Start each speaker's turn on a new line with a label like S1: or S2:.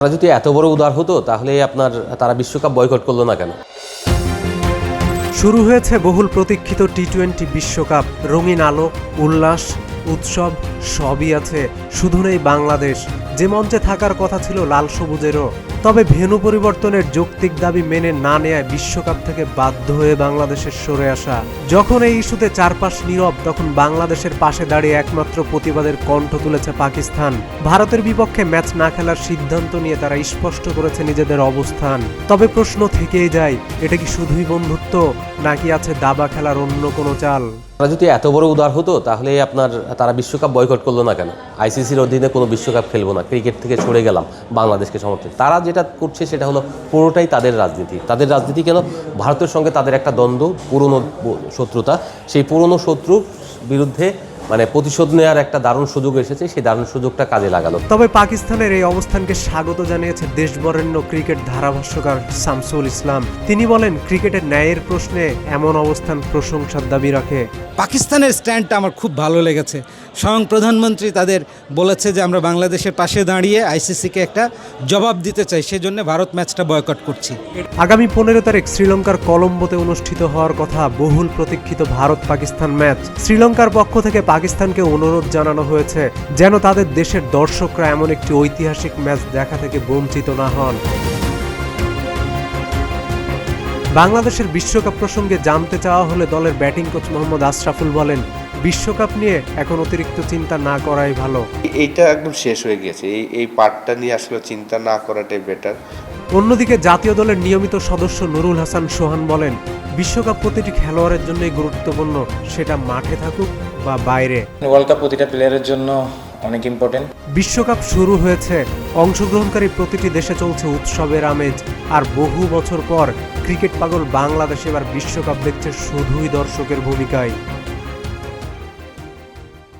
S1: তারা যদি এত বড় উদার হতো তাহলে তারা বিশ্বকাপ বয়কট করলো না কেন?
S2: শুরু হয়েছে বহুল প্রতীক্ষিত টি-20 বিশ্বকাপ। রঙিন আলো, উল্লাস, উৎসব সবই আছে, শুধু নেই বাংলাদেশ। যে মঞ্চে থাকার কথা ছিল লাল সবুজেরও। তবে ভেন্যু পরিবর্তনের যৌক্তিক দাবি মেনে না নেয় বিশ্বকাপ থেকে বাধ্য হয়ে বাংলাদেশের সরে আসা। যখন এই ইস্যুতে চারপাশ নীরব, তখন বাংলাদেশের পাশে দাঁড়িয়ে একমাত্র প্রতিবাদের কণ্ঠ তুলেছে পাকিস্তান। ভারতের বিপক্ষে ম্যাচ না খেলার সিদ্ধান্ত নিয়ে তারা স্পষ্ট করেছে নিজেদের অবস্থান। তবে প্রশ্ন থেকেই যায়, এটা কি শুধুই বন্ধুত্ব, নাকি আছে দাবা খেলার অন্য কোনো চাল?
S1: তারা যদি এত বড় উদার হতো তাহলে তারা বিশ্বকাপ বয়কট করলো না কেন? আইসিসির অধীনে কোনো বিশ্বকাপ খেলবো না, ক্রিকেট থেকে সরে গেলাম, বাংলাদেশকে সমর্থন। তারা যেটা করছে সেটা হলো পুরোটাই তাদের রাজনীতি। তাদের রাজনীতি কেন? ভারতের সঙ্গে তাদের একটা দ্বন্দ্ব, পুরনো শত্রুতা। সেই পুরনো শত্রুর বিরুদ্ধে প্রতিশোধ নেওয়ার একটা দারুণ সুযোগ এসেছে, সেই দারুণ সুযোগটা কাজে লাগালো।
S2: তবে পাকিস্তানের এই অবস্থানকে স্বাগত জানিয়েছে দেশবরেণ্য ক্রিকেট ধারাভাষ্যকার শামসুল ইসলাম। তিনি বলেন, ক্রিকেটের ন্যায়ের প্রশ্নে এমন অবস্থান প্রশংসার দাবি রাখে।
S3: পাকিস্তানের স্ট্যান্ডটা আমার খুব ভালো লেগেছে। স্বয়ং প্রধানমন্ত্রী তাদের বলেছে যে আমরা বাংলাদেশের পাশে দাঁড়িয়ে আইসিসিকে একটা জবাব দিতে চাই, সেজন্য ভারত ম্যাচটা বয়কট করছি।
S2: আগামী 15 তারিখ শ্রীলঙ্কার কলম্বোতে অনুষ্ঠিত হওয়ার কথা বহুল প্রতীক্ষিত ভারত পাকিস্তান ম্যাচ। শ্রীলঙ্কার পক্ষ থেকে পাকিস্তানকে অনুরোধ জানানো হয়েছে যেন তাদের দেশের দর্শকরা এমন একটি ঐতিহাসিক ম্যাচ দেখা থেকে বঞ্চিত না হন। বাংলাদেশের বিশ্বকাপ প্রসঙ্গে জানতে চাওয়া হলে দলের ব্যাটিং কোচ মোহাম্মদ আশরাফুল বলেন, বিশ্বকাপ নিয়ে এখন অতিরিক্ত চিন্তা না করাই ভালো।
S4: এইটা একদম শেষ হয়ে গেছে, এই পার্টটা নিয়ে আসলে চিন্তা না করাটাই বেটার।
S2: অন্যদিকে জাতীয় দলের নিয়মিত সদস্য নুরুল হাসান সোহান বলেন, বিশ্বকাপ প্রতিটি খেলোয়াড়ের জন্যই গুরুত্বপূর্ণ, সেটা মাঠে থাকুক বা বাইরে।
S5: ওয়ার্ল্ড কাপ প্রতিটা প্লেয়ারের জন্য অনেক ইম্পর্টেন্ট।
S2: বিশ্বকাপ শুরু হয়েছে, অংশগ্রহণকারী প্রতিটি দেশে চলছে উৎসবের আমেজ। আর বহু বছর পর ক্রিকেট পাগল বাংলাদেশ এবার বিশ্বকাপ দেখছে শুধুই দর্শকের ভূমিকায়।